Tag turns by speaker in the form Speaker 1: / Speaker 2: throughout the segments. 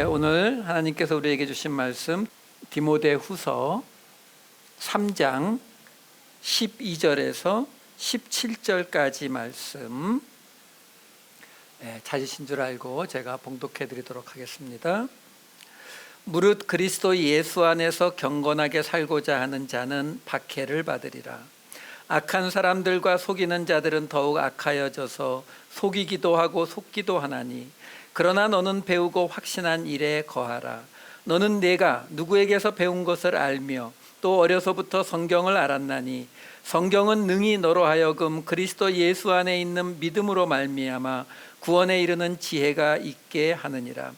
Speaker 1: 오늘 하나님께서 우리에게 주신 말씀 디모데후서 3장 12절에서 17절까지 말씀 찾으신 줄 알고 제가 봉독해 드리도록 하겠습니다. 무릇 그리스도 예수 안에서 경건하게 살고자 하는 자는 박해를 받으리라. 악한 사람들과 속이는 자들은 더욱 악하여져서 속이기도 하고 속기도 하나니, 그러나 너는 배우고 확신한 일에 거하라. 너는 내가 누구에게서 배운 것을 알며 또 어려서부터 성경을 알았나니, 성경은 능히 너로 하여금 그리스도 예수 안에 있는 믿음으로 말미암아 구원에 이르는 지혜가 있게 하느니라.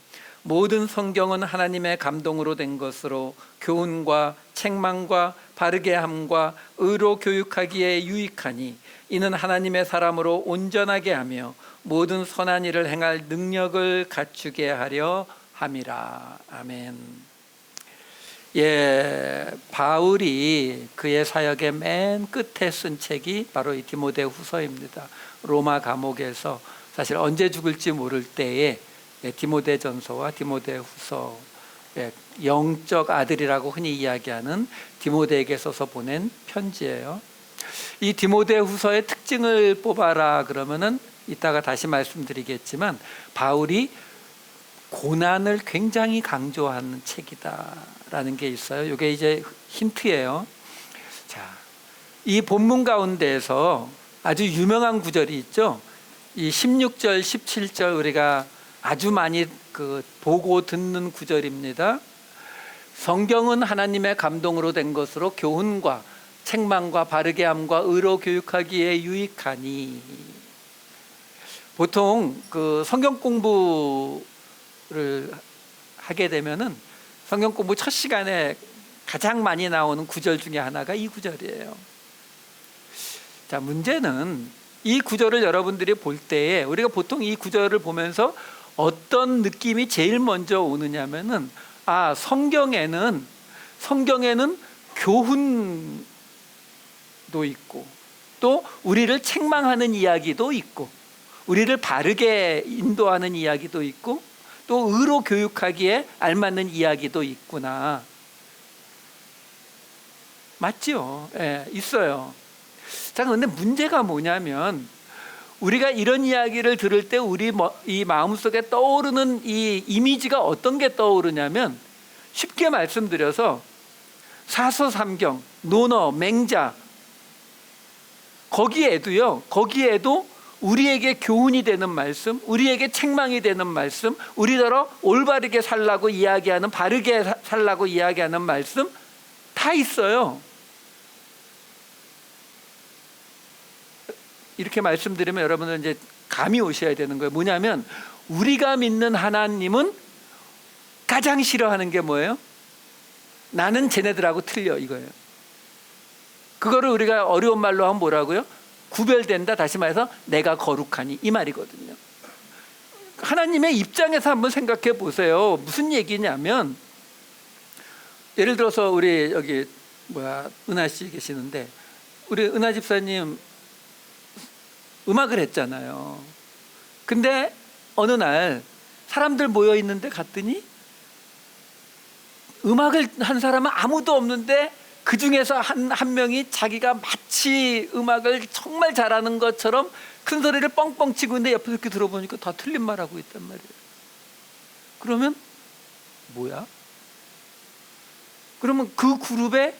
Speaker 1: 모든 성경은 하나님의 감동으로 된 것으로 교훈과 책망과 바르게 함과 의로 교육하기에 유익하니, 이는 하나님의 사람으로 온전하게 하며 모든 선한 일을 행할 능력을 갖추게 하려 함이라. 아멘. 바울이 그의 사역의 맨 끝에 쓴 책이 바로 이 디모데후서입니다. 로마 감옥에서 사실 언제 죽을지 모를 때에 디모데전서와 디모데후서, 영적 아들이라고 흔히 이야기하는 디모데에게 써서 보낸 편지예요. 이 디모데후서의 특징을 뽑아라 그러면은 이따가 다시 말씀드리겠지만, 바울이 고난을 굉장히 강조하는 책이다라는 게 있어요. 이게 이제 힌트예요. 자, 이 본문 가운데에서 아주 유명한 구절이 있죠. 이 16절, 17절 우리가 아주 많이 보고 듣는 구절입니다. 성경은 하나님의 감동으로 된 것으로 교훈과 책망과 바르게 함과 의로 교육하기에 유익하니. 보통 성경 공부를 하게 되면은 성경 공부 첫 시간에 가장 많이 나오는 구절 중에 하나가 이 구절이에요. 자, 문제는 이 구절을 여러분들이 볼 때에 우리가 보통 이 구절을 보면서 어떤 느낌이 제일 먼저 오느냐면은, 성경에는 교훈도 있고 또 우리를 책망하는 이야기도 있고 우리를 바르게 인도하는 이야기도 있고 또 의로 교육하기에 알맞는 이야기도 있구나. 맞죠? 있어요. 자, 그런데 문제가 뭐냐면, 우리가 이런 이야기를 들을 때 우리 이 마음속에 떠오르는 이 이미지가 어떤 게 떠오르냐면, 쉽게 말씀드려서 사서삼경, 논어, 맹자, 거기에도 우리에게 교훈이 되는 말씀, 우리에게 책망이 되는 말씀, 우리더러 올바르게 살라고 이야기하는, 바르게 살라고 이야기하는 말씀 다 있어요. 이렇게 말씀드리면 여러분은 이제 감이 오셔야 되는 거예요. 뭐냐면, 우리가 믿는 하나님은 가장 싫어하는 게 뭐예요? 나는 쟤네들하고 틀려, 이거예요. 그거를 우리가 어려운 말로 하면 뭐라고요? 구별된다, 다시 말해서 내가 거룩하니, 이 말이거든요. 하나님의 입장에서 한번 생각해 보세요. 무슨 얘기냐면, 예를 들어서 우리 여기 은하 씨 계시는데, 우리 은하 집사님 음악을 했잖아요. 근데 어느 날 사람들 모여 있는데 갔더니 음악을 한 사람은 아무도 없는데 그 중에서 한 명이 자기가 마치 음악을 정말 잘하는 것처럼 큰 소리를 뻥뻥 치고 있는데 옆에서 이렇게 들어보니까 다 틀린 말하고 있단 말이에요. 그러면 뭐야? 그러면 그 그룹에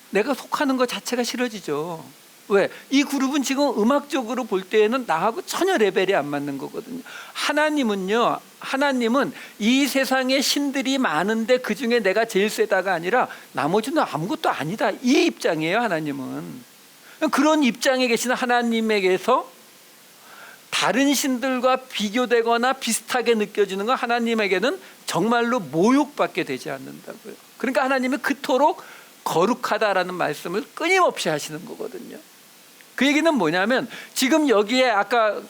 Speaker 1: 내가 속하는 것 자체가 싫어지죠. 왜? 이 그룹은 지금 음악적으로 볼 때에는 나하고 전혀 레벨이 안 맞는 거거든요. 하나님은 이 세상에 신들이 많은데 그 중에 내가 제일 세다가 아니라 나머지는 아무것도 아니다, 이 입장이에요. 하나님은 그런 입장에 계시는 하나님에게서 다른 신들과 비교되거나 비슷하게 느껴지는 건 하나님에게는 정말로 모욕받게 되지 않는다고요. 그러니까 하나님은 그토록 거룩하다라는 말씀을 끊임없이 하시는 거거든요. 그 얘기는 뭐냐면, 지금 여기에 아까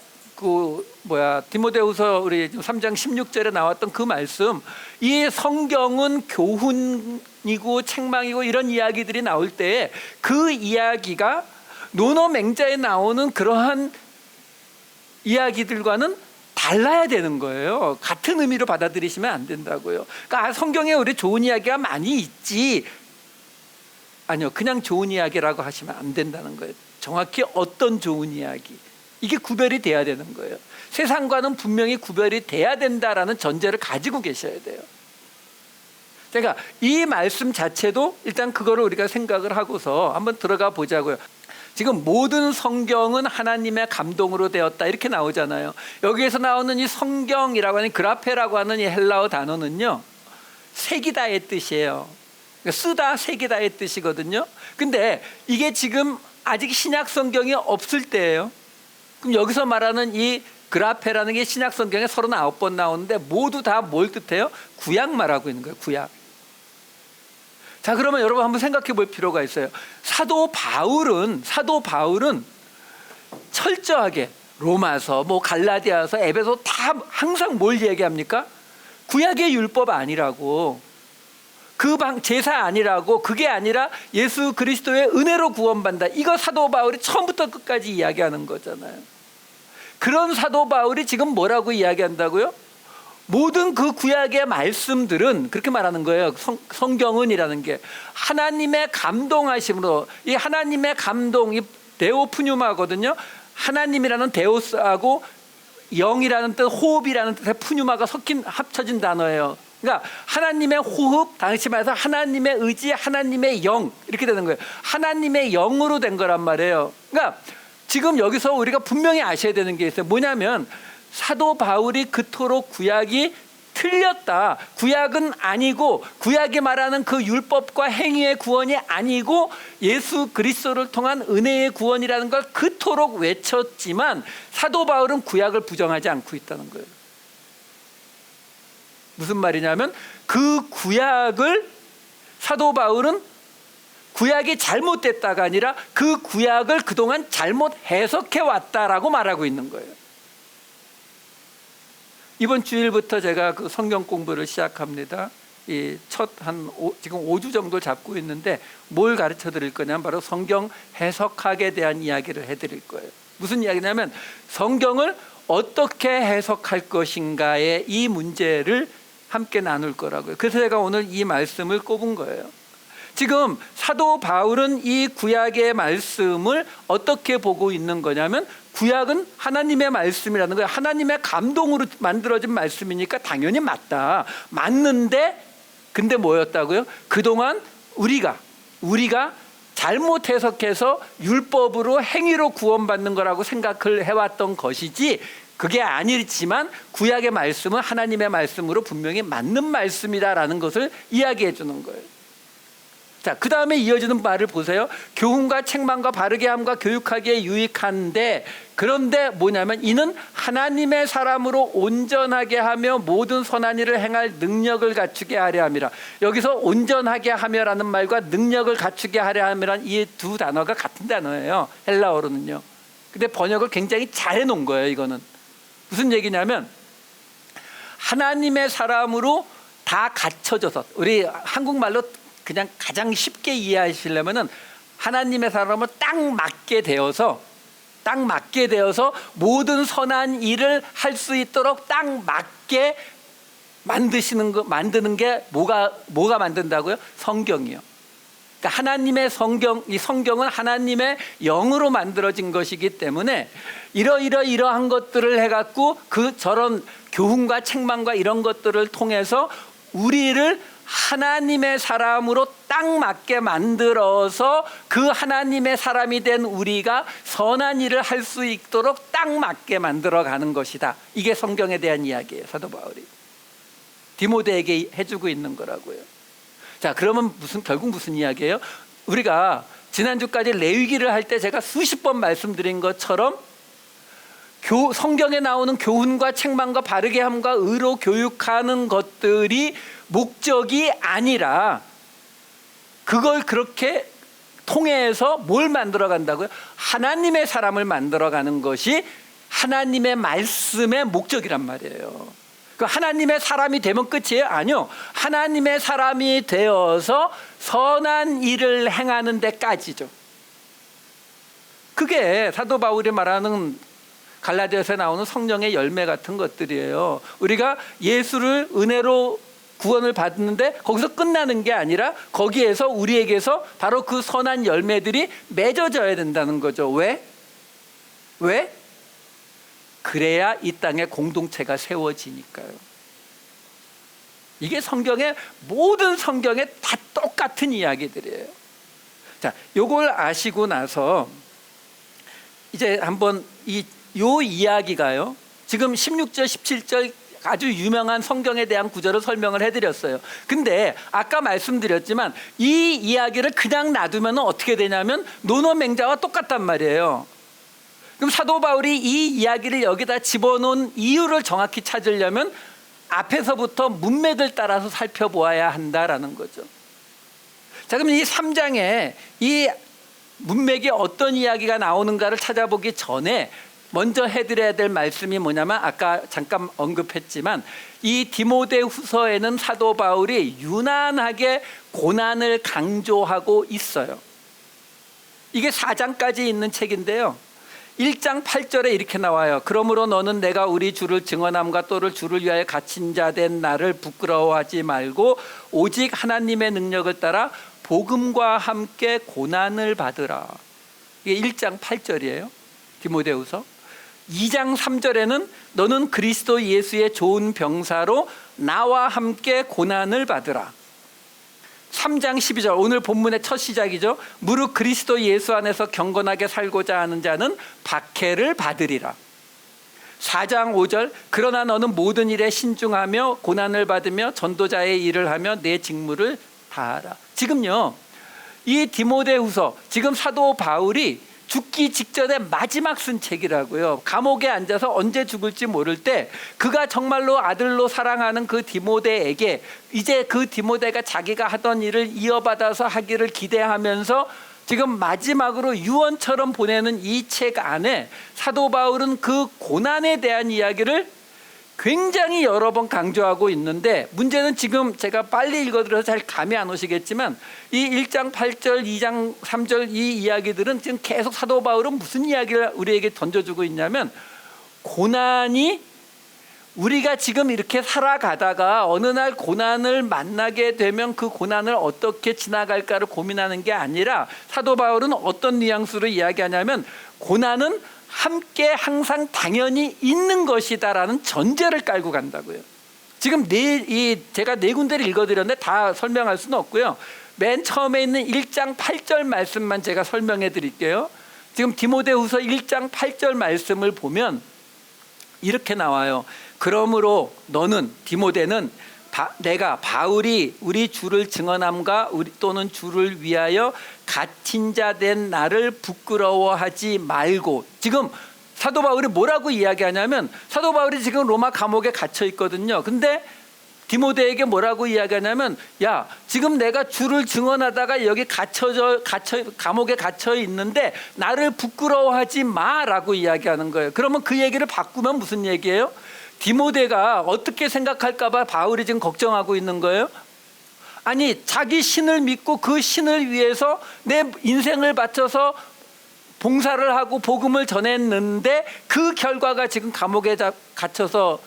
Speaker 1: 디모데후서 우리 3장 16절에 나왔던 그 말씀, 이 성경은 교훈이고 책망이고 이런 이야기들이 나올 때 그 이야기가 논어맹자에 나오는 그러한 이야기들과는 달라야 되는 거예요. 같은 의미로 받아들이시면 안 된다고요. 그러니까 성경에 우리 좋은 이야기가 많이 있지, 아니요, 그냥 좋은 이야기라고 하시면 안 된다는 거예요. 정확히 어떤 좋은 이야기, 이게 구별이 돼야 되는 거예요. 세상과는 분명히 구별이 돼야 된다라는 전제를 가지고 계셔야 돼요. 그러니까 이 말씀 자체도 일단 그거를 우리가 생각을 하고서 한번 들어가 보자고요. 지금 모든 성경은 하나님의 감동으로 되었다 이렇게 나오잖아요. 여기에서 나오는 이 성경이라고 하는 그라페라고 하는 이 헬라어 단어는요, 새기다의 뜻이에요. 그러니까 쓰다, 새기다의 뜻이거든요. 근데 이게 지금 아직 신약 성경이 없을 때예요. 그럼 여기서 말하는 이 그라페라는 게 신약 성경에 39번 나오는데 모두 다 뭘 뜻해요? 구약 말하고 있는 거예요. 구약. 자, 그러면 여러분 한번 생각해 볼 필요가 있어요. 사도 바울은 철저하게 로마서, 갈라디아서, 에베소 다 항상 뭘 얘기합니까? 구약의 율법 아니라고, 그 제사 아니라고, 그게 아니라 예수 그리스도의 은혜로 구원받는다. 이거 사도 바울이 처음부터 끝까지 이야기하는 거잖아요. 그런 사도 바울이 지금 뭐라고 이야기한다고요? 모든 그 구약의 말씀들은 그렇게 말하는 거예요. 성경은이라는 게 하나님의 감동하심으로, 이 하나님의 감동, 이 데오푸뉴마거든요. 하나님이라는 데오스하고 영이라는 뜻, 호흡이라는 뜻의 푸뉴마가 합쳐진 단어예요. 그러니까 하나님의 호흡, 당시 말해서 하나님의 의지, 하나님의 영, 이렇게 되는 거예요. 하나님의 영으로 된 거란 말이에요. 그러니까 지금 여기서 우리가 분명히 아셔야 되는 게 있어요. 뭐냐면 사도 바울이 그토록 구약이 틀렸다, 구약은 아니고, 구약이 말하는 그 율법과 행위의 구원이 아니고 예수 그리스도를 통한 은혜의 구원이라는 걸 그토록 외쳤지만 사도 바울은 구약을 부정하지 않고 있다는 거예요. 무슨 말이냐면 그 구약을, 사도 바울은 구약이 잘못됐다가 아니라 그 구약을 그동안 잘못 해석해 왔다라고 말하고 있는 거예요. 이번 주일부터 제가 그 성경 공부를 시작합니다. 이 지금 5주 정도 잡고 있는데 뭘 가르쳐 드릴 거냐면 바로 성경 해석학에 대한 이야기를 해드릴 거예요. 무슨 이야기냐면 성경을 어떻게 해석할 것인가의 이 문제를 함께 나눌 거라고요. 그래서 제가 오늘 이 말씀을 꼽은 거예요. 지금 사도 바울은 이 구약의 말씀을 어떻게 보고 있는 거냐면, 구약은 하나님의 말씀이라는 거예요. 하나님의 감동으로 만들어진 말씀이니까 당연히 맞는데, 근데 뭐였다고요? 그동안 우리가 잘못 해석해서 율법으로, 행위로 구원받는 거라고 생각을 해왔던 것이지, 그게 아니지만 구약의 말씀은 하나님의 말씀으로 분명히 맞는 말씀이다라는 것을 이야기해 주는 거예요. 자, 그 다음에 이어지는 말을 보세요. 교훈과 책망과 바르게 함과 교육하기에 유익한데, 그런데 뭐냐면 이는 하나님의 사람으로 온전하게 하며 모든 선한 일을 행할 능력을 갖추게 하려 함이라. 여기서 온전하게 하며라는 말과 능력을 갖추게 하려 함이란 이 두 단어가 같은 단어예요, 헬라어로는요. 근데 번역을 굉장히 잘 해놓은 거예요. 이거는 무슨 얘기냐면, 하나님의 사람으로 다 갖춰져서, 우리 한국말로 그냥 가장 쉽게 이해하시려면은 하나님의 사람을 딱 맞게 되어서 모든 선한 일을 할 수 있도록 딱 맞게 만드는 게 뭐가 만든다고요? 성경이요. 그러니까 하나님의 이 성경은 하나님의 영으로 만들어진 것이기 때문에 이러한 것들을 해갖고 저런 교훈과 책망과 이런 것들을 통해서 우리를 하나님의 사람으로 딱 맞게 만들어서 그 하나님의 사람이 된 우리가 선한 일을 할 수 있도록 딱 맞게 만들어가는 것이다. 이게 성경에 대한 이야기예요. 사도 바울이 디모데에게 해주고 있는 거라고요. 자, 그러면 결국 무슨 이야기예요? 우리가 지난주까지 레위기를 할 때 제가 수십 번 말씀드린 것처럼 성경에 나오는 교훈과 책망과 바르게 함과 의로 교육하는 것들이 목적이 아니라, 그걸 그렇게 통해서 뭘 만들어 간다고요? 하나님의 사람을 만들어 가는 것이 하나님의 말씀의 목적이란 말이에요. 그 하나님의 사람이 되면 끝이에요? 아니요. 하나님의 사람이 되어서 선한 일을 행하는 데까지죠. 그게 사도 바울이 말하는 갈라디아서에 나오는 성령의 열매 같은 것들이에요. 우리가 예수를 은혜로 구원을 받는데 거기서 끝나는 게 아니라 거기에서 우리에게서 바로 그 선한 열매들이 맺어져야 된다는 거죠. 왜? 그래야 이 땅에 공동체가 세워지니까요. 이게 모든 성경에 다 똑같은 이야기들이에요. 자, 요걸 아시고 나서 이제 한번 요 이야기가요. 지금 16절, 17절 아주 유명한 성경에 대한 구절을 설명을 해드렸어요. 근데 아까 말씀드렸지만 이 이야기를 그냥 놔두면 어떻게 되냐면 노노맹자와 똑같단 말이에요. 그럼 사도 바울이 이 이야기를 여기다 집어넣은 이유를 정확히 찾으려면 앞에서부터 문맥을 따라서 살펴보아야 한다라는 거죠. 자, 그럼 이 3장에 이 문맥이 어떤 이야기가 나오는가를 찾아보기 전에 먼저 해드려야 될 말씀이 뭐냐면 아까 잠깐 언급했지만 이 디모데후서에는 사도 바울이 유난하게 고난을 강조하고 있어요. 이게 4장까지 있는 책인데요. 1장 8절에 이렇게 나와요. 그러므로 너는 내가 우리 주를 증언함과 또를 주를 위하여 갇힌 자 된 나를 부끄러워하지 말고 오직 하나님의 능력을 따라 복음과 함께 고난을 받으라. 이게 1장 8절이에요. 디모데후서. 2장 3절에는 너는 그리스도 예수의 좋은 병사로 나와 함께 고난을 받으라. 3장 12절 오늘 본문의 첫 시작이죠. 무릇 그리스도 예수 안에서 경건하게 살고자 하는 자는 박해를 받으리라. 4장 5절 그러나 너는 모든 일에 신중하며 고난을 받으며 전도자의 일을 하며 내 직무를 다하라. 지금요 이 디모데후서 지금 사도 바울이 죽기 직전에 마지막 쓴 책이라고요. 감옥에 앉아서 언제 죽을지 모를 때 그가 정말로 아들로 사랑하는 그 디모데에게 이제 그 디모데가 자기가 하던 일을 이어받아서 하기를 기대하면서 지금 마지막으로 유언처럼 보내는 이 책 안에 사도 바울은 그 고난에 대한 이야기를 굉장히 여러 번 강조하고 있는데 문제는 지금 제가 빨리 읽어드려서 잘 감이 안 오시겠지만 이 1장 8절, 2장 3절 이 이야기들은 지금 계속 사도 바울은 무슨 이야기를 우리에게 던져주고 있냐면 고난이 우리가 지금 이렇게 살아가다가 어느 날 고난을 만나게 되면 그 고난을 어떻게 지나갈까를 고민하는 게 아니라 사도 바울은 어떤 뉘앙스로 이야기하냐면 고난은 함께 항상 당연히 있는 것이다라는 전제를 깔고 간다고요. 지금 제가 4군데를 읽어드렸는데 다 설명할 수는 없고요. 맨 처음에 있는 1장 8절 말씀만 제가 설명해 드릴게요. 지금 디모데후서 1장 8절 말씀을 보면 이렇게 나와요. 그러므로 너는 디모데는 내가 바울이 우리 주를 증언함과 또는 주를 위하여 갇힌 자 된 나를 부끄러워하지 말고 지금 사도 바울이 뭐라고 이야기하냐면 사도 바울이 지금 로마 감옥에 갇혀 있거든요. 근데 디모데에게 뭐라고 이야기하냐면 야 지금 내가 주를 증언하다가 여기 감옥에 갇혀 있는데 나를 부끄러워하지 마라고 이야기하는 거예요. 그러면 그 얘기를 바꾸면 무슨 얘기예요? 디모데가 어떻게 생각할까봐 바울이 지금 걱정하고 있는 거예요. 아니 자기 신을 믿고 그 신을 위해서 내 인생을 바쳐서 봉사를 하고 복음을 전했는데 그 결과가 지금 감옥에 갇혀서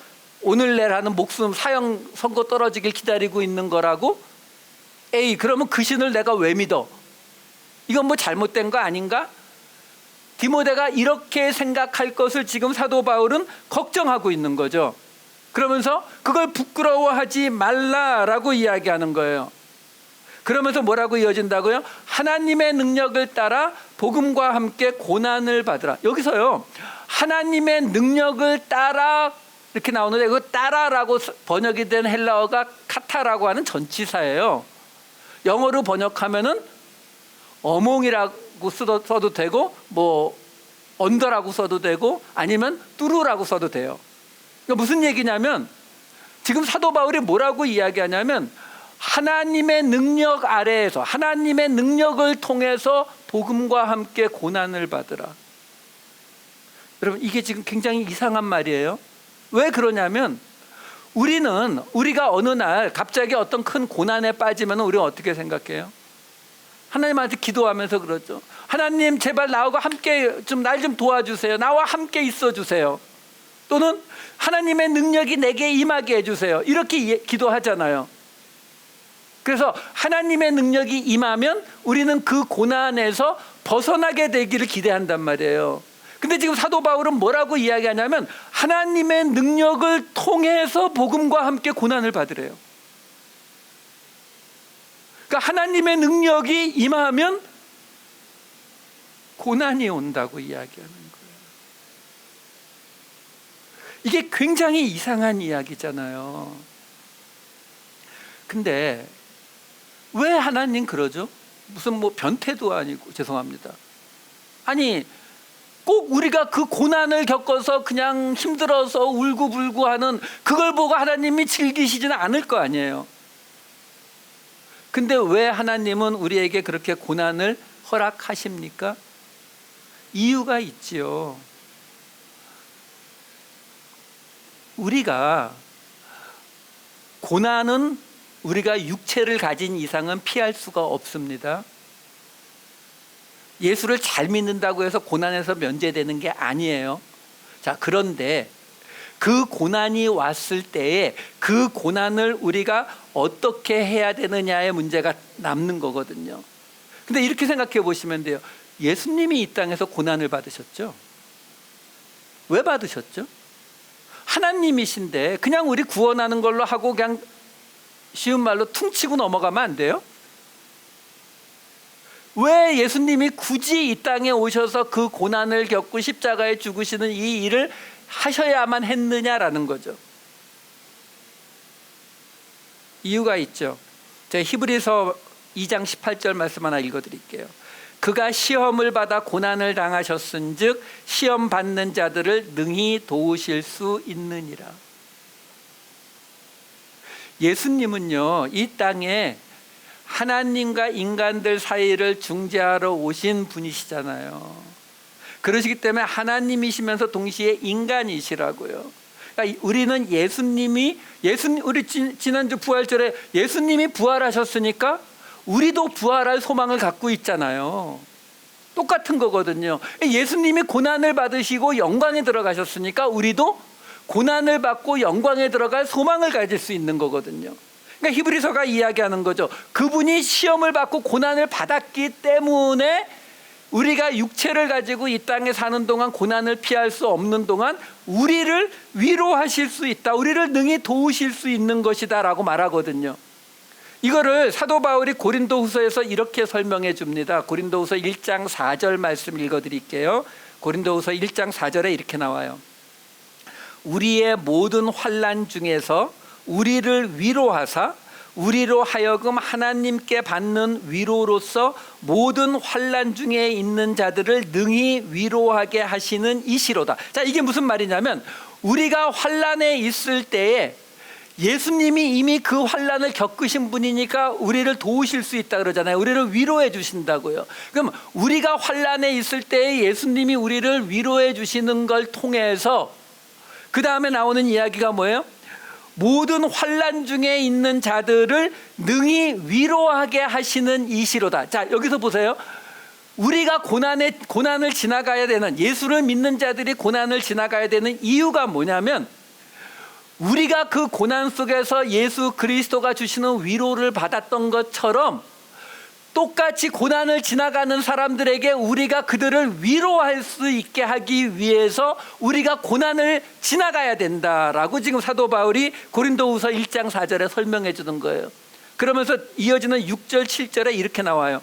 Speaker 1: 오늘 내일 하는 목숨 사형 선고 떨어지길 기다리고 있는 거라고? 에이 그러면 그 신을 내가 왜 믿어? 이건 뭐 잘못된 거 아닌가? 디모데가 이렇게 생각할 것을 지금 사도 바울은 걱정하고 있는 거죠. 그러면서 그걸 부끄러워하지 말라라고 이야기하는 거예요. 그러면서 뭐라고 이어진다고요? 하나님의 능력을 따라 복음과 함께 고난을 받으라. 여기서요 하나님의 능력을 따라 이렇게 나오는데 그 따라라고 번역이 된 헬라어가 카타라고 하는 전치사예요. 영어로 번역하면은 어몽이라고 써도 되고 뭐 언더라고 써도 되고 아니면 뚜루라고 써도 돼요. 그러니까 무슨 얘기냐면 지금 사도 바울이 뭐라고 이야기하냐면 하나님의 능력 아래에서 하나님의 능력을 통해서 복음과 함께 고난을 받으라. 여러분 이게 지금 굉장히 이상한 말이에요. 왜 그러냐면 우리가 어느 날 갑자기 어떤 큰 고난에 빠지면 우리는 어떻게 생각해요? 하나님한테 기도하면서 그러죠. 하나님 제발 나하고 함께 좀 날 좀 도와주세요. 나와 함께 있어 주세요. 또는 하나님의 능력이 내게 임하게 해주세요. 이렇게 기도하잖아요. 그래서 하나님의 능력이 임하면 우리는 그 고난에서 벗어나게 되기를 기대한단 말이에요. 근데 지금 사도 바울은 뭐라고 이야기하냐면 하나님의 능력을 통해서 복음과 함께 고난을 받으래요. 그러니까 하나님의 능력이 임하면 고난이 온다고 이야기하는 거예요. 이게 굉장히 이상한 이야기잖아요. 근데 왜 하나님 그러죠? 무슨 뭐 변태도 아니고, 죄송합니다. 아니 꼭 우리가 그 고난을 겪어서 그냥 힘들어서 울고불고 하는 그걸 보고 하나님이 즐기시지는 않을 거 아니에요. 근데 왜 하나님은 우리에게 그렇게 고난을 허락하십니까? 이유가 있지요. 우리가 고난은 우리가 육체를 가진 이상은 피할 수가 없습니다. 예수를 잘 믿는다고 해서 고난에서 면제되는 게 아니에요. 자, 그런데 그 고난이 왔을 때에 그 고난을 우리가 어떻게 해야 되느냐의 문제가 남는 거거든요. 근데 이렇게 생각해 보시면 돼요. 예수님이 이 땅에서 고난을 받으셨죠? 왜 받으셨죠? 하나님이신데 그냥 우리 구원하는 걸로 하고 그냥 쉬운 말로 퉁치고 넘어가면 안 돼요? 왜 예수님이 굳이 이 땅에 오셔서 그 고난을 겪고 십자가에 죽으시는 이 일을 하셔야만 했느냐라는 거죠. 이유가 있죠. 제가 히브리서 2장 18절 말씀 하나 읽어드릴게요. 그가 시험을 받아 고난을 당하셨은즉 시험 받는 자들을 능히 도우실 수 있느니라. 예수님은요, 이 땅에 하나님과 인간들 사이를 중재하러 오신 분이시잖아요. 그러시기 때문에 하나님이시면서 동시에 인간이시라고요. 그러니까 우리는 우리 지난주 부활절에 예수님이 부활하셨으니까 우리도 부활할 소망을 갖고 있잖아요. 똑같은 거거든요. 예수님이 고난을 받으시고 영광에 들어가셨으니까 우리도 고난을 받고 영광에 들어갈 소망을 가질 수 있는 거거든요. 그러니까 히브리서가 이야기하는 거죠. 그분이 시험을 받고 고난을 받았기 때문에 우리가 육체를 가지고 이 땅에 사는 동안 고난을 피할 수 없는 동안 우리를 위로하실 수 있다. 우리를 능히 도우실 수 있는 것이다 라고 말하거든요. 이거를 사도 바울이 고린도후서에서 이렇게 설명해 줍니다. 고린도후서 1장 4절 말씀 읽어드릴게요. 고린도후서 1장 4절에 이렇게 나와요. 우리의 모든 환난 중에서 우리를 위로하사 우리로 하여금 하나님께 받는 위로로서 모든 환난 중에 있는 자들을 능히 위로하게 하시는 이시로다. 자, 이게 무슨 말이냐면 우리가 환난에 있을 때에 예수님이 이미 그 환난을 겪으신 분이니까 우리를 도우실 수 있다 그러잖아요. 우리를 위로해 주신다고요. 그럼 우리가 환난에 있을 때 예수님이 우리를 위로해 주시는 걸 통해서 그 다음에 나오는 이야기가 뭐예요? 모든 환난 중에 있는 자들을 능히 위로하게 하시는 이시로다. 자, 여기서 보세요. 우리가 고난을 지나가야 되는, 예수를 믿는 자들이 고난을 지나가야 되는 이유가 뭐냐면 우리가 그 고난 속에서 예수 그리스도가 주시는 위로를 받았던 것처럼 똑같이 고난을 지나가는 사람들에게 우리가 그들을 위로할 수 있게 하기 위해서 우리가 고난을 지나가야 된다라고 지금 사도 바울이 고린도후서 1장 4절에 설명해 주는 거예요. 그러면서 이어지는 6절 7절에 이렇게 나와요.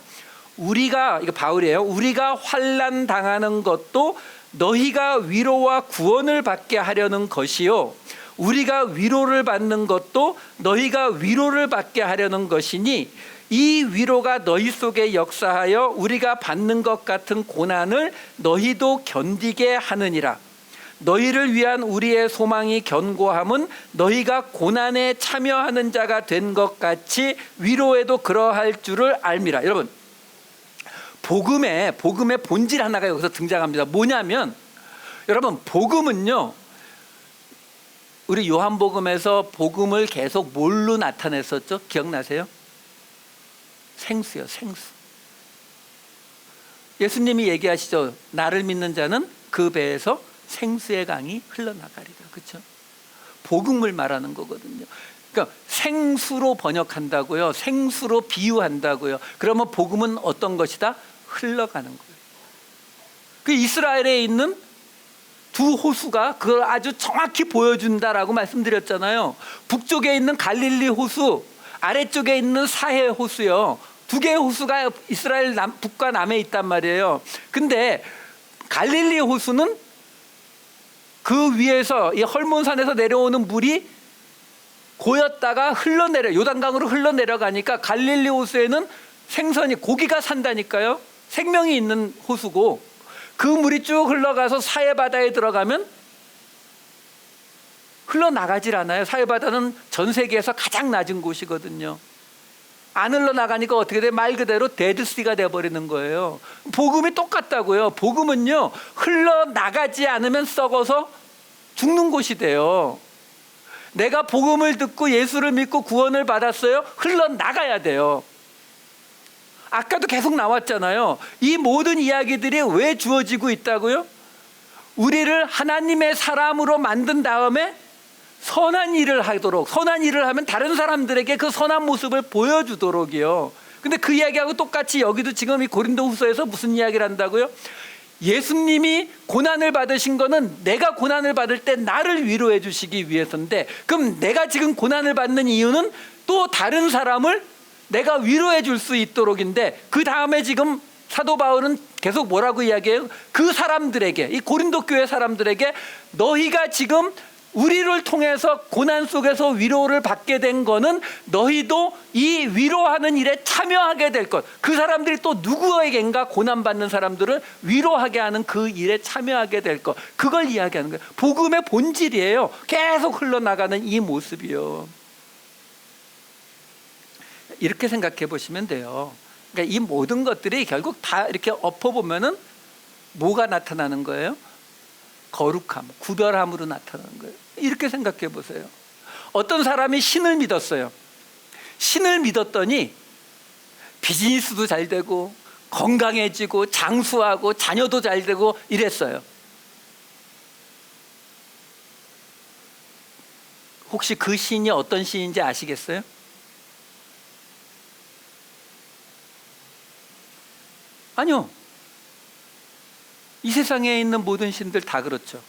Speaker 1: 이거 바울이에요. 우리가 환난 당하는 것도 너희가 위로와 구원을 받게 하려는 것이요 우리가 위로를 받는 것도 너희가 위로를 받게 하려는 것이니 이 위로가 너희 속에 역사하여 우리가 받는 것 같은 고난을 너희도 견디게 하느니라. 너희를 위한 우리의 소망이 견고함은 너희가 고난에 참여하는 자가 된 것 같이 위로에도 그러할 줄을 알미라. 여러분, 복음의 본질 하나가 여기서 등장합니다. 뭐냐면 여러분, 복음은요, 우리 요한복음에서 복음을 계속 뭘로 나타냈었죠? 기억나세요? 생수요, 생수. 예수님이 얘기하시죠. 나를 믿는 자는 그 배에서 생수의 강이 흘러나가리라. 그렇죠? 복음을 말하는 거거든요. 그러니까 생수로 번역한다고요. 생수로 비유한다고요. 그러면 복음은 어떤 것이다? 흘러가는 거예요. 그 이스라엘에 있는 두 호수가 그걸 아주 정확히 보여준다라고 말씀드렸잖아요. 북쪽에 있는 갈릴리 호수, 아래쪽에 있는 사해 호수요. 두 개의 호수가 이스라엘 북과 남에 있단 말이에요. 근데 갈릴리 호수는 그 위에서 이 헐몬산에서 내려오는 물이 고였다가 흘러내려 요단강으로 흘러내려가니까 갈릴리 호수에는 생선이 고기가 산다니까요. 생명이 있는 호수고 그 물이 쭉 흘러가서 사해바다에 들어가면 흘러나가질 않아요. 사해바다는 전 세계에서 가장 낮은 곳이거든요. 안 흘러나가니까 어떻게 돼? 말 그대로 데드시가 돼버리는 거예요. 복음이 똑같다고요. 복음은요 흘러나가지 않으면 썩어서 죽는 곳이 돼요. 내가 복음을 듣고 예수를 믿고 구원을 받았어요. 흘러나가야 돼요. 아까도 계속 나왔잖아요. 이 모든 이야기들이 왜 주어지고 있다고요? 우리를 하나님의 사람으로 만든 다음에 선한 일을 하도록, 선한 일을 하면 다른 사람들에게 그 선한 모습을 보여주도록이요. 근데 그 이야기하고 똑같이 여기도 지금 이 고린도후서에서 무슨 이야기를 한다고요? 예수님이 고난을 받으신 거는 내가 고난을 받을 때 나를 위로해 주시기 위해서인데, 그럼 내가 지금 고난을 받는 이유는 또 다른 사람을 내가 위로해 줄 수 있도록인데, 그 다음에 지금 사도 바울은 계속 뭐라고 이야기해요? 그 사람들에게, 이 고린도 교회 사람들에게 너희가 지금 우리를 통해서 고난 속에서 위로를 받게 된 거는 너희도 이 위로하는 일에 참여하게 될 것. 그 사람들이 또 누구에겐가 고난받는 사람들을 위로하게 하는 그 일에 참여하게 될 것. 그걸 이야기하는 거예요. 복음의 본질이에요. 계속 흘러나가는 이 모습이요. 이렇게 생각해 보시면 돼요. 그러니까 이 모든 것들이 결국 다 이렇게 엎어보면은 뭐가 나타나는 거예요? 거룩함, 구별함으로 나타나는 거예요. 이렇게 생각해 보세요. 어떤 사람이 신을 믿었어요. 신을 믿었더니 비즈니스도 잘 되고 건강해지고 장수하고 자녀도 잘 되고 이랬어요. 혹시 그 신이 어떤 신인지 아시겠어요? 아니요. 이 세상에 있는 모든 신들 다 그렇죠.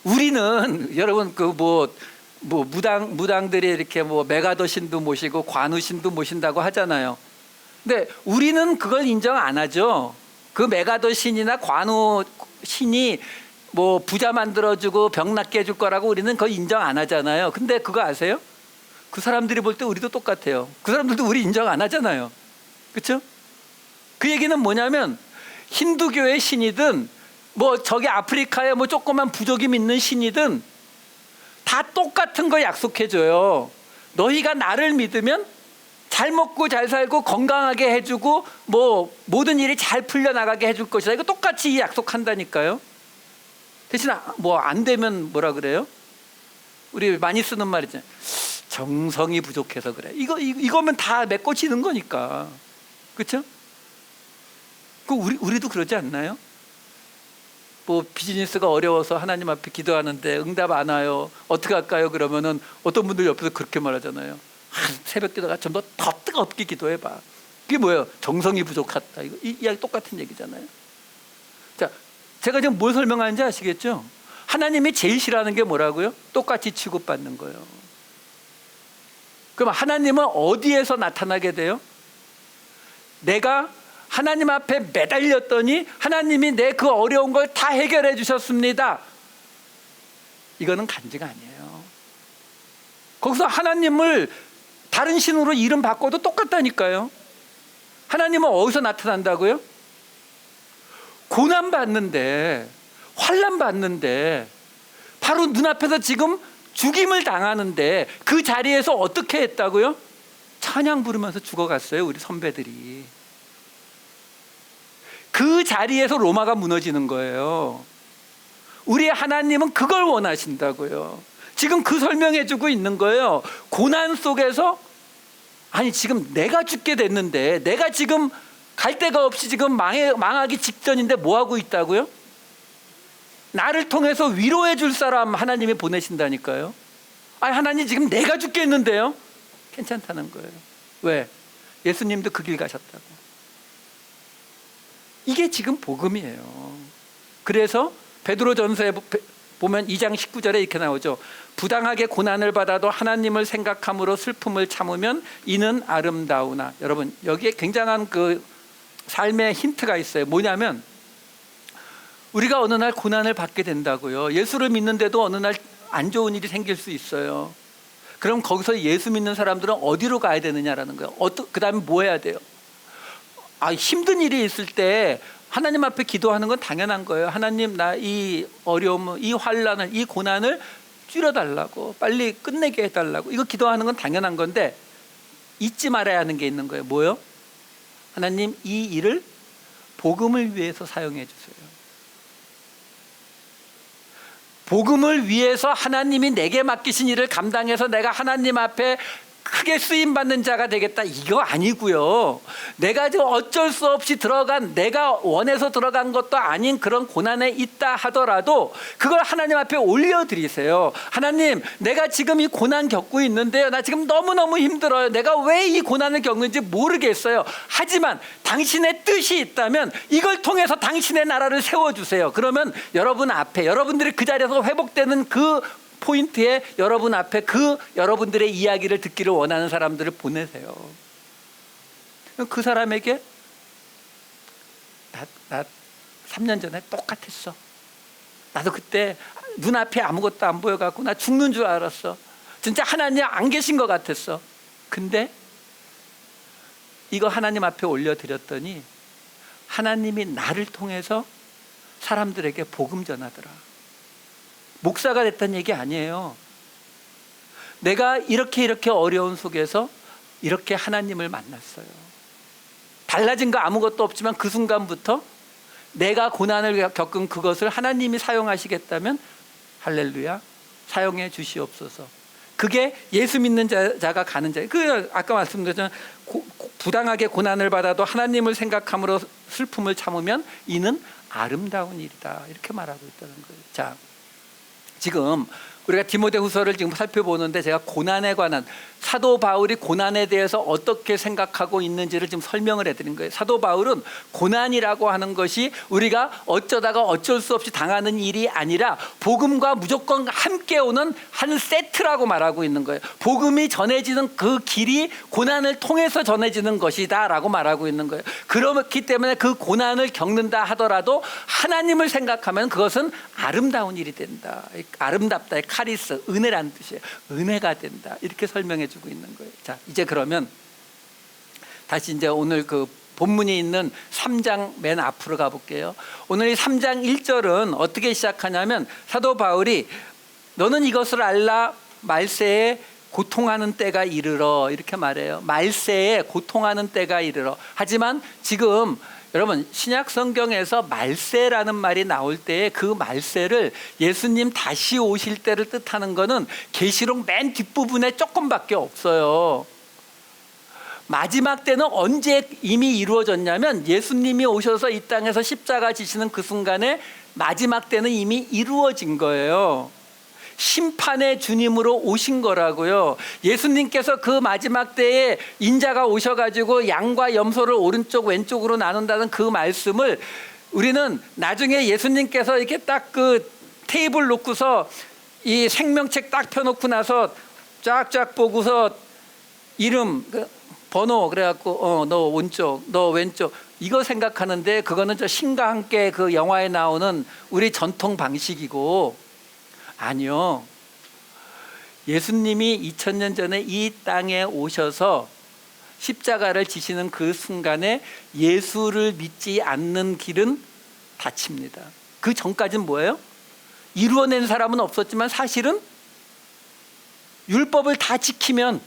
Speaker 1: 우리는 여러분 그 무당들이 이렇게 메가더 신도 모시고 관우 신도 모신다고 하잖아요. 근데 우리는 그걸 인정 안 하죠. 그 메가더 신이나 관우 신이 부자 만들어주고 병 낫게 해줄 거라고 우리는 그걸 인정 안 하잖아요. 근데 그거 아세요? 그 사람들이 볼 때 우리도 똑같아요. 그 사람들도 우리 인정 안 하잖아요. 그렇죠? 그 얘기는 뭐냐면 힌두교의 신이든 저기 아프리카에 조그만 부족이 믿는 신이든 다 똑같은 거 약속해줘요. 너희가 나를 믿으면 잘 먹고 잘 살고 건강하게 해주고 모든 일이 잘 풀려나가게 해줄 것이다. 이거 똑같이 약속한다니까요. 대신 안 되면 뭐라 그래요? 우리 많이 쓰는 말이죠. 정성이 부족해서 그래. 이거면 다 메꿔지는 거니까. 그렇죠? 우리도 그러지 않나요? 비즈니스가 어려워서 하나님 앞에 기도하는데 응답 안 와요. 어떻게 할까요? 그러면은 어떤 분들 옆에서 그렇게 말하잖아요. 새벽 기도가 좀 더 뜨겁게 기도해봐. 그게 뭐예요? 정성이 부족하다. 이 이야기 똑같은 얘기잖아요. 자, 제가 지금 뭘 설명하는지 아시겠죠? 하나님이 제일 싫어하는 게 뭐라고요? 똑같이 취급받는 거예요. 그럼 하나님은 어디에서 나타나게 돼요? 내가 하나님 앞에 매달렸더니 하나님이 내 그 어려운 걸 다 해결해 주셨습니다. 이거는 간증 아니에요. 거기서 하나님을 다른 신으로 이름 바꿔도 똑같다니까요. 하나님은 어디서 나타난다고요? 고난 받는데, 환난 받는데, 바로 눈앞에서 지금 죽임을 당하는데 그 자리에서 어떻게 했다고요? 찬양 부르면서 죽어갔어요. 우리 선배들이. 그 자리에서 로마가 무너지는 거예요. 우리 하나님은 그걸 원하신다고요. 지금 그 설명해 주고 있는 거예요. 고난 속에서 지금 내가 죽게 됐는데, 내가 지금 갈 데가 없이 지금 망하기 직전인데 뭐 하고 있다고요? 나를 통해서 위로해 줄 사람 하나님이 보내신다니까요. 하나님 지금 내가 죽겠는데요? 괜찮다는 거예요. 왜? 예수님도 그 길 가셨다고. 이게 지금 복음이에요. 그래서 베드로전서에 보면 2장 19절에 이렇게 나오죠. 부당하게 고난을 받아도 하나님을 생각함으로 슬픔을 참으면 이는 아름다우나. 여러분, 여기에 굉장한 그 삶의 힌트가 있어요. 뭐냐면 우리가 어느 날 고난을 받게 된다고요. 예수를 믿는데도 어느 날 안 좋은 일이 생길 수 있어요. 그럼 거기서 예수 믿는 사람들은 어디로 가야 되느냐라는 거예요. 그 다음에 뭐 해야 돼요? 힘든 일이 있을 때 하나님 앞에 기도하는 건 당연한 거예요. 하나님, 나 이 어려움, 이 환난을, 이 고난을 줄여달라고, 빨리 끝내게 해달라고, 이거 기도하는 건 당연한 건데 잊지 말아야 하는 게 있는 거예요. 뭐요? 하나님, 이 일을 복음을 위해서 사용해 주세요. 복음을 위해서 하나님이 내게 맡기신 일을 감당해서 내가 하나님 앞에 크게 쓰임받는 자가 되겠다, 이거 아니고요. 내가 지금 어쩔 수 없이 내가 원해서 들어간 것도 아닌 그런 고난에 있다 하더라도 그걸 하나님 앞에 올려드리세요. 하나님, 내가 지금 이 고난 겪고 있는데요, 나 지금 너무너무 힘들어요. 내가 왜 이 고난을 겪는지 모르겠어요. 하지만 당신의 뜻이 있다면 이걸 통해서 당신의 나라를 세워주세요. 그러면 여러분 앞에, 여러분들이 그 자리에서 회복되는 그 포인트에 여러분 앞에 여러분들의 이야기를 듣기를 원하는 사람들을 보내세요. 그 사람에게 나 3년 전에 똑같았어. 나도 그때 눈앞에 아무것도 안 보여갖고 나 죽는 줄 알았어. 진짜 하나님 안 계신 것 같았어. 근데 이거 하나님 앞에 올려드렸더니 하나님이 나를 통해서 사람들에게 복음 전하더라. 목사가 됐다는 얘기 아니에요. 내가 이렇게 어려운 속에서 이렇게 하나님을 만났어요. 달라진 거 아무것도 없지만 그 순간부터 내가 고난을 겪은 그것을 하나님이 사용하시겠다면 할렐루야, 사용해 주시옵소서. 그게 예수 믿는 자가 가는 자예요. 아까 말씀드렸잖아요. 부당하게 고난을 받아도 하나님을 생각함으로 슬픔을 참으면 이는 아름다운 일이다, 이렇게 말하고 있다는 거예요. 자, 지금 우리가 디모데후서를 지금 살펴보는데 제가 고난에 관한, 사도 바울이 고난에 대해서 어떻게 생각하고 있는지를 지금 설명을 해드린 거예요. 사도 바울은 고난이라고 하는 것이 우리가 어쩌다가 어쩔 수 없이 당하는 일이 아니라 복음과 무조건 함께 오는 한 세트라고 말하고 있는 거예요. 복음이 전해지는 그 길이 고난을 통해서 전해지는 것이다 라고 말하고 있는 거예요. 그렇기 때문에 그 고난을 겪는다 하더라도 하나님을 생각하면 그것은 아름다운 일이 된다. 아름답다, 카리스, 은혜라는 뜻이에요. 은혜가 된다, 이렇게 설명해 주고 있는 거예요. 자, 이제 그러면 다시 이제 오늘 그 본문이 있는 3장 맨 앞으로 가볼게요. 오늘 이 3장 1절은 어떻게 시작하냐면 사도 바울이 너는 이것을 알라, 말세에 고통하는 때가 이르러, 이렇게 말해요. 말세에 고통하는 때가 이르러. 하지만 지금 여러분, 신약 성경에서 말세라는 말이 나올 때에 그 말세를 예수님 다시 오실 때를 뜻하는 것은 계시록 맨 뒷부분에 조금밖에 없어요. 마지막 때는 언제 이미 이루어졌냐면 예수님이 오셔서 이 땅에서 십자가 지시는 그 순간에 마지막 때는 이미 이루어진 거예요. 심판의 주님으로 오신 거라고요. 예수님께서 그 마지막 때에 인자가 오셔가지고 양과 염소를 오른쪽 왼쪽으로 나눈다는 그 말씀을 우리는 나중에 예수님께서 이렇게 딱 그 테이블 놓고서 이 생명책 딱 펴놓고 나서 쫙쫙 보고서 이름, 번호 그래갖고 너 오른쪽, 너 왼쪽, 이거 생각하는데 그거는 저 신과 함께 그 영화에 나오는 우리 전통 방식이고, 아니요, 예수님이 2000년 전에 이 땅에 오셔서 십자가를 지시는 그 순간에 예수를 믿지 않는 길은 닫힙니다. 그 전까지는 뭐예요? 이루어낸 사람은 없었지만 사실은 율법을 다 지키면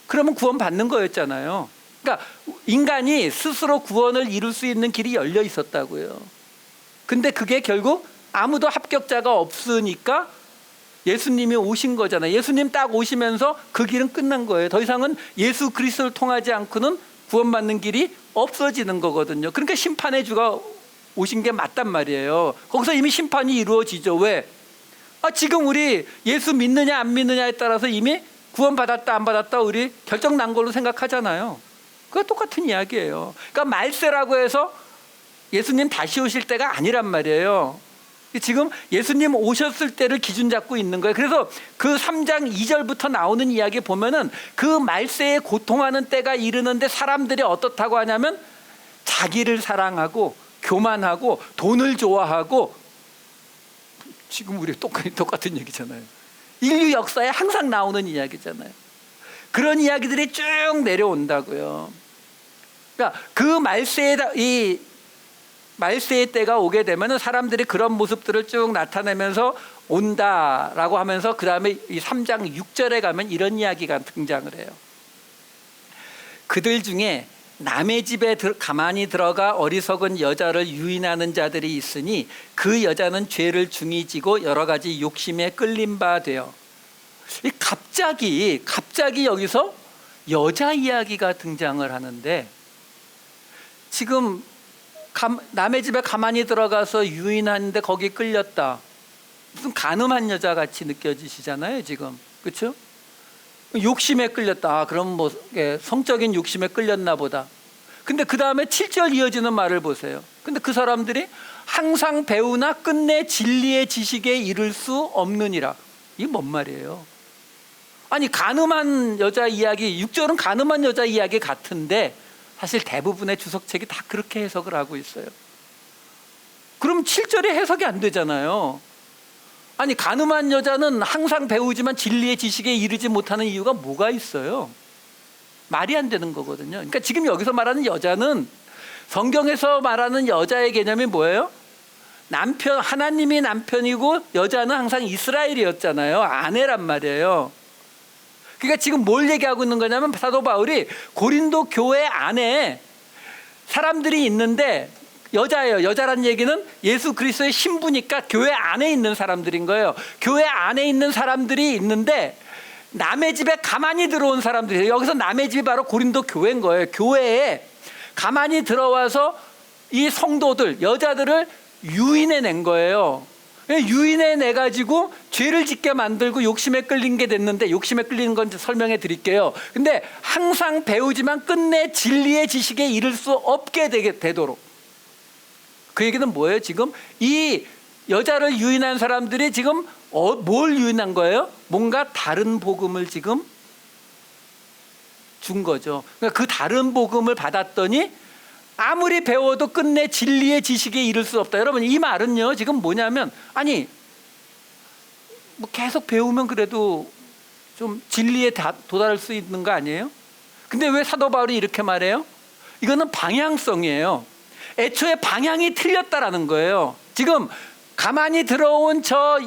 Speaker 1: 그러면 구원 받는 거였잖아요. 그러니까 인간이 스스로 구원을 이룰 수 있는 길이 열려 있었다고요. 근데 그게 결국 아무도 합격자가 없으니까 예수님이 오신 거잖아요. 예수님 딱 오시면서 그 길은 끝난 거예요. 더 이상은 예수 그리스도를 통하지 않고는 구원받는 길이 없어지는 거거든요. 그러니까 심판의 주가 오신 게 맞단 말이에요. 거기서 이미 심판이 이루어지죠. 왜? 지금 우리 예수 믿느냐 안 믿느냐에 따라서 이미 구원받았다 안 받았다 우리 결정 난 걸로 생각하잖아요. 그거 똑같은 이야기예요. 그러니까 말세라고 해서 예수님 다시 오실 때가 아니란 말이에요. 지금 예수님 오셨을 때를 기준 잡고 있는 거예요. 그래서 그 3장 2절부터 나오는 이야기 보면은 그 말세에 고통하는 때가 이르는데 사람들이 어떻다고 하냐면 자기를 사랑하고 교만하고 돈을 좋아하고, 지금 우리 똑같은 얘기잖아요. 인류 역사에 항상 나오는 이야기잖아요. 그런 이야기들이 쭉 내려온다고요. 그러니까 그 말세의 때가 오게 되면 사람들이 그런 모습들을 쭉 나타내면서 온다라고 하면서 그 다음에 이 3장 6절에 가면 이런 이야기가 등장을 해요. 그들 중에 남의 집에 가만히 들어가 어리석은 여자를 유인하는 자들이 있으니 그 여자는 죄를 중히 지고 여러 가지 욕심에 끌린 바 되어. 갑자기 여기서 여자 이야기가 등장을 하는데, 지금 남의 집에 가만히 들어가서 유인하는데 거기 끌렸다. 무슨 간음한 여자 같이 느껴지시잖아요 지금. 그렇죠? 욕심에 끌렸다. 그럼 뭐 성적인 욕심에 끌렸나 보다. 근데 그 다음에 7절 이어지는 말을 보세요. 근데 그 사람들이 항상 배우나 끝내 진리의 지식에 이를 수 없느니라. 이게 뭔 말이에요? 아니 간음한 여자 이야기, 6절은 간음한 여자 이야기 같은데 사실 대부분의 주석책이 다 그렇게 해석을 하고 있어요. 그럼 7절이 해석이 안 되잖아요. 아니 간음한 여자는 항상 배우지만 진리의 지식에 이르지 못하는 이유가 뭐가 있어요? 말이 안 되는 거거든요. 그러니까 지금 여기서 말하는 여자는, 성경에서 말하는 여자의 개념이 뭐예요? 하나님이 남편이고 여자는 항상 이스라엘이었잖아요. 아내란 말이에요. 그러니까 지금 뭘 얘기하고 있는 거냐면 사도 바울이 고린도 교회 안에 사람들이 있는데 여자예요. 여자란 얘기는 예수 그리스도의 신부니까 교회 안에 있는 사람들인 거예요. 교회 안에 있는 사람들이 있는데 남의 집에 가만히 들어온 사람들이에요. 여기서 남의 집이 바로 고린도 교회인 거예요. 교회에 가만히 들어와서 이 성도들, 여자들을 유인해낸 거예요. 유인해내가지고 죄를 짓게 만들고 욕심에 끌린 게 됐는데, 욕심에 끌리는 건 설명해 드릴게요. 근데 항상 배우지만 끝내 진리의 지식에 이를 수 없게 되도록. 그 얘기는 뭐예요? 지금 이 여자를 유인한 사람들이 지금 뭘 유인한 거예요? 뭔가 다른 복음을 지금 준 거죠. 그러니까 그 다른 복음을 받았더니 아무리 배워도 끝내 진리의 지식에 이를 수 없다. 여러분 이 말은요 지금 뭐냐면, 아니 뭐 계속 배우면 그래도 좀 진리에 도달할 수 있는 거 아니에요? 근데 왜 사도 바울이 이렇게 말해요? 이거는 방향성이에요. 애초에 방향이 틀렸다라는 거예요. 지금 가만히 들어온 저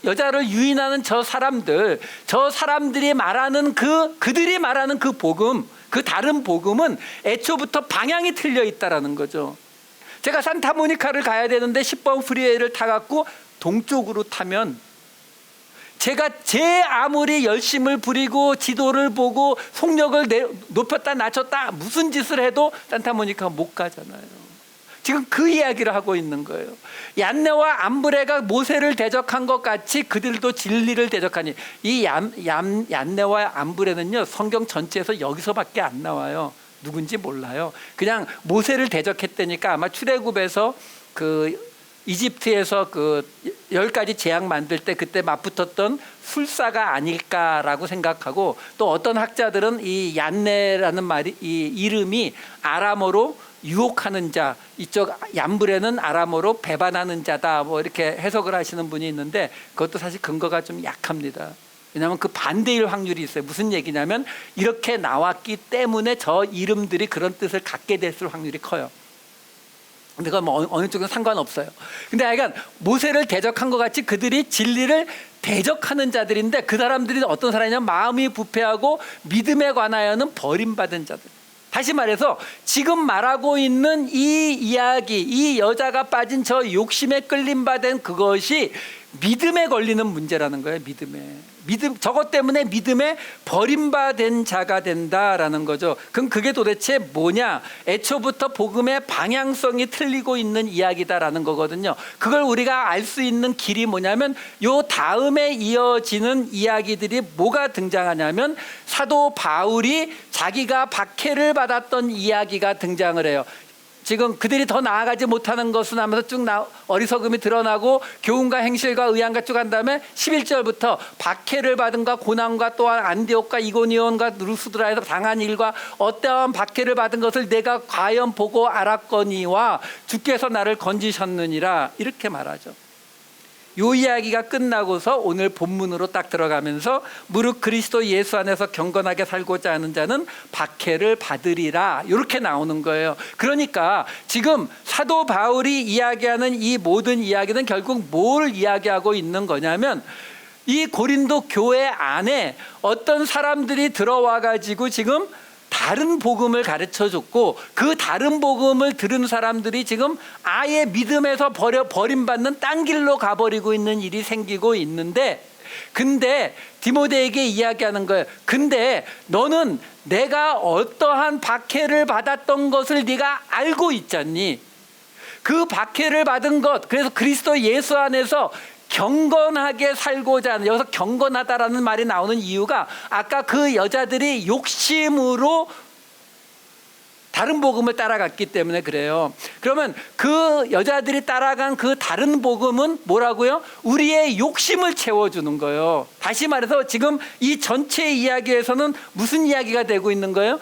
Speaker 1: 여자를 유인하는 저 사람들이 말하는 그들이 말하는 그 복음, 그 다른 복음은 애초부터 방향이 틀려 있다라는 거죠. 제가 산타모니카를 가야 되는데 10번 프리웨이를 타갖고 동쪽으로 타면 제가 아무리 열심을 부리고 지도를 보고 속력을 높였다 낮췄다 무슨 짓을 해도 산타모니카 못 가잖아요. 지금 그 이야기를 하고 있는 거예요. 얀네와 암브레가 모세를 대적한 것 같이 그들도 진리를 대적하니, 이 얀네와 암브레는요 성경 전체에서 여기서밖에 안 나와요. 누군지 몰라요. 그냥 모세를 대적했다니까 아마 출애굽에서 그 이집트에서 그 10가지 재앙 만들 때 그때 맞붙었던 술사가 아닐까라고 생각하고, 또 어떤 학자들은 이 얀네라는 말이, 이 이름이 아람어로 유혹하는 자, 이쪽 얀브레는 아람어로 배반하는 자다, 뭐 이렇게 해석을 하시는 분이 있는데 그것도 사실 근거가 좀 약합니다. 왜냐하면 그 반대일 확률이 있어요. 무슨 얘기냐면 이렇게 나왔기 때문에 저 이름들이 그런 뜻을 갖게 됐을 확률이 커요. 근데 그건 뭐 어느 쪽은 상관없어요. 근데 하여간 모세를 대적한 것 같이 그들이 진리를 대적하는 자들인데, 그 사람들이 어떤 사람이냐면 마음이 부패하고 믿음에 관하여는 버림받은 자들. 다시 말해서 지금 말하고 있는 이 이야기, 이 여자가 빠진 저 욕심에 끌림 받은 그것이 믿음에 걸리는 문제라는 거예요. 믿음, 저것 때문에 믿음에 버림받은 자가 된다라는 거죠. 그럼 그게 도대체 뭐냐? 애초부터 복음의 방향성이 틀리고 있는 이야기다라는 거거든요. 그걸 우리가 알 수 있는 길이 뭐냐면 요 다음에 이어지는 이야기들이 뭐가 등장하냐면 사도 바울이 자기가 박해를 받았던 이야기가 등장을 해요. 지금 그들이 더 나아가지 못하는 것은 하면서 쭉 어리석음이 드러나고 교훈과 행실과 의향과 쭉 한 다음에 11절부터 박해를 받은과 고난과 또한 안디옥과 이고니온과 루스드라에서 당한 일과 어떠한 박해를 받은 것을 내가 과연 보고 알았거니와 주께서 나를 건지셨느니라 이렇게 말하죠. 요 이야기가 끝나고서 오늘 본문으로 딱 들어가면서 무릇 그리스도 예수 안에서 경건하게 살고자 하는 자는 박해를 받으리라 이렇게 나오는 거예요. 그러니까 지금 사도 바울이 이야기하는 이 모든 이야기는 결국 뭘 이야기하고 있는 거냐면 이 고린도 교회 안에 어떤 사람들이 들어와 가지고 지금 다른 복음을 가르쳐 줬고 그 다른 복음을 들은 사람들이 지금 아예 믿음에서 버림받는 딴 길로 가버리고 있는 일이 생기고 있는데, 근데 디모데에게 이야기하는 거예요. 근데 너는 내가 어떠한 박해를 받았던 것을 네가 알고 있잖니. 그 박해를 받은 것, 그래서 그리스도 예수 안에서 경건하게 살고자 하는, 여기서 경건하다라는 말이 나오는 이유가 아까 그 여자들이 욕심으로 다른 복음을 따라갔기 때문에 그래요. 그러면 그 여자들이 따라간 그 다른 복음은 뭐라고요? 우리의 욕심을 채워주는 거예요. 다시 말해서 지금 이 전체 이야기에서는 무슨 이야기가 되고 있는 거예요?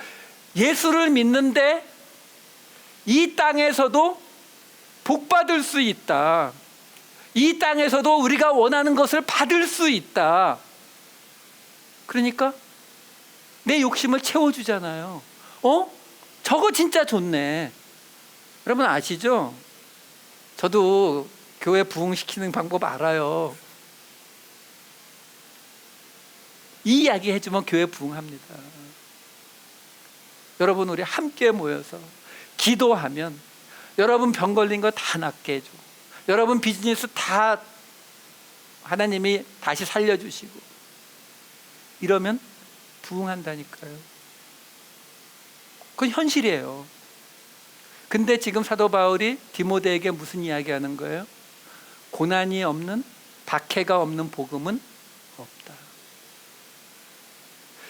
Speaker 1: 예수를 믿는데 이 땅에서도 복받을 수 있다. 이 땅에서도 우리가 원하는 것을 받을 수 있다. 그러니까 내 욕심을 채워주잖아요. 저거 진짜 좋네. 여러분 아시죠? 저도 교회 부흥시키는 방법 알아요. 이 이야기 해주면 교회 부흥합니다. 여러분 우리 함께 모여서 기도하면 여러분 병 걸린 거 다 낫게 해주고 여러분 비즈니스 다 하나님이 다시 살려주시고 이러면 부흥한다니까요. 그건 현실이에요. 근데 지금 사도 바울이 디모데에게 무슨 이야기하는 거예요? 고난이 없는, 박해가 없는 복음은 없다.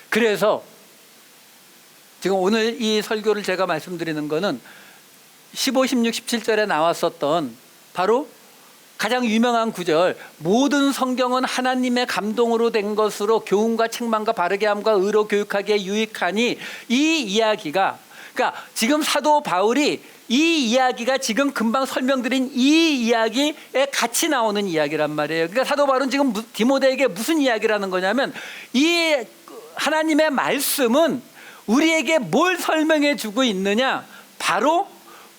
Speaker 1: 그래서 지금 오늘 이 설교를 제가 말씀드리는 거는 15, 16, 17절에 나왔었던 바로 가장 유명한 구절, 모든 성경은 하나님의 감동으로 된 것으로 교훈과 책망과 바르게 함과 의로 교육하기에 유익하니, 이 이야기가, 그러니까 지금 사도 바울이 이 이야기가 지금 금방 설명드린 이 이야기에 같이 나오는 이야기란 말이에요. 그러니까 사도 바울은 지금 디모데에게 무슨 이야기를 하는 거냐면 이 하나님의 말씀은 우리에게 뭘 설명해 주고 있느냐, 바로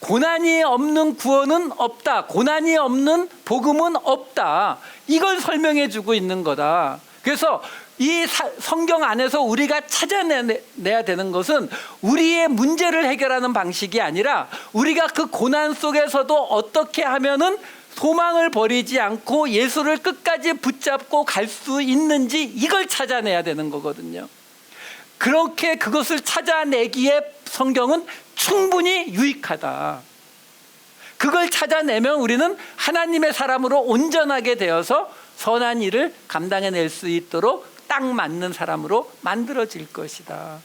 Speaker 1: 고난이 없는 구원은 없다. 고난이 없는 복음은 없다. 이걸 설명해 주고 있는 거다. 그래서 이 성경 안에서 우리가 찾아내야 되는 것은 우리의 문제를 해결하는 방식이 아니라 우리가 그 고난 속에서도 어떻게 하면은 소망을 버리지 않고 예수를 끝까지 붙잡고 갈 수 있는지, 이걸 찾아내야 되는 거거든요. 그렇게 그것을 찾아내기에 성경은 충분히 유익하다. 그걸 찾아내면 우리는 하나님의 사람으로 온전하게 되어서 선한 일을 감당해낼 수 있도록 딱 맞는 사람으로 만들어질 것이다.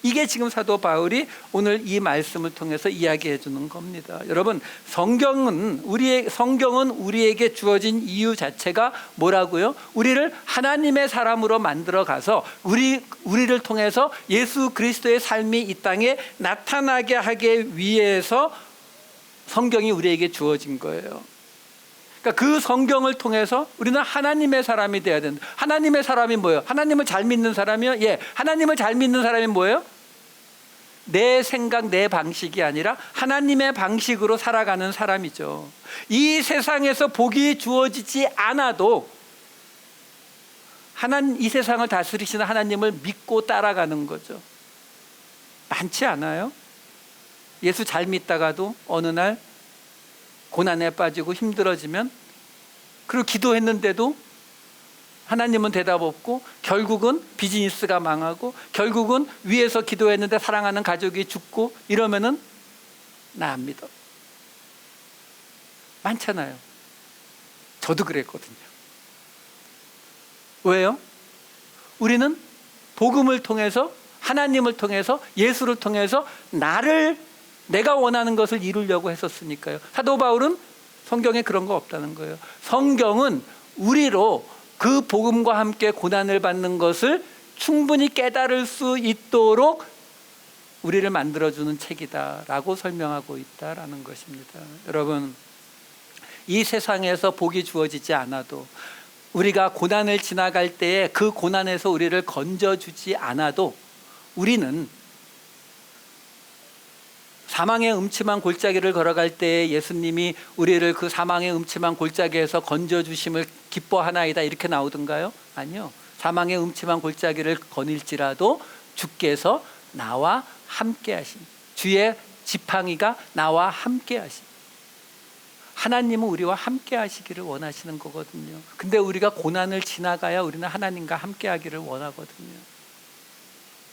Speaker 1: 이게 지금 사도 바울이 오늘 이 말씀을 통해서 이야기해 주는 겁니다. 여러분, 성경은 우리에게 주어진 이유 자체가 뭐라고요? 우리를 하나님의 사람으로 만들어 가서 우리를 통해서 예수 그리스도의 삶이 이 땅에 나타나게 하기 위해서 성경이 우리에게 주어진 거예요. 그러니까 그 성경을 통해서 우리는 하나님의 사람이 돼야 된다. 하나님의 사람이 뭐예요? 하나님을 잘 믿는 사람이요? 예, 하나님을 잘 믿는 사람이 뭐예요? 내 생각, 내 방식이 아니라 하나님의 방식으로 살아가는 사람이죠. 이 세상에서 복이 주어지지 않아도 이 세상을 다스리시는 하나님을 믿고 따라가는 거죠. 많지 않아요? 예수 잘 믿다가도 어느 날 고난에 빠지고 힘들어지면 그리고 기도했는데도 하나님은 대답 없고 결국은 비즈니스가 망하고 결국은 위에서 기도했는데 사랑하는 가족이 죽고 이러면은 나 안 믿어. 많잖아요. 저도 그랬거든요. 왜요? 우리는 복음을 통해서, 하나님을 통해서, 예수를 통해서 내가 원하는 것을 이루려고 했었으니까요. 사도 바울은 성경에 그런 거 없다는 거예요. 성경은 우리로 그 복음과 함께 고난을 받는 것을 충분히 깨달을 수 있도록 우리를 만들어주는 책이다라고 설명하고 있다라는 것입니다. 여러분, 이 세상에서 복이 주어지지 않아도, 우리가 고난을 지나갈 때에 그 고난에서 우리를 건져주지 않아도 우리는 사망의 음침한 골짜기를 걸어갈 때에 예수님이 우리를 그 사망의 음침한 골짜기에서 건져주심을 기뻐하나이다 이렇게 나오던가요? 아니요. 사망의 음침한 골짜기를 거닐지라도 주께서 나와 함께 하심, 주의 지팡이가 나와 함께 하심. 하나님은 우리와 함께 하시기를 원하시는 거거든요. 근데 우리가 고난을 지나가야 우리는 하나님과 함께 하기를 원하거든요.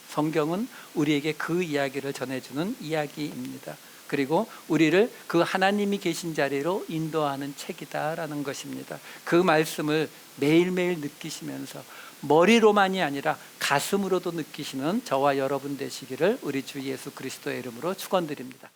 Speaker 1: 성경은 우리에게 그 이야기를 전해주는 이야기입니다. 그리고 우리를 그 하나님이 계신 자리로 인도하는 책이다라는 것입니다. 그 말씀을 매일매일 느끼시면서 머리로만이 아니라 가슴으로도 느끼시는 저와 여러분 되시기를 우리 주 예수 그리스도의 이름으로 축원드립니다.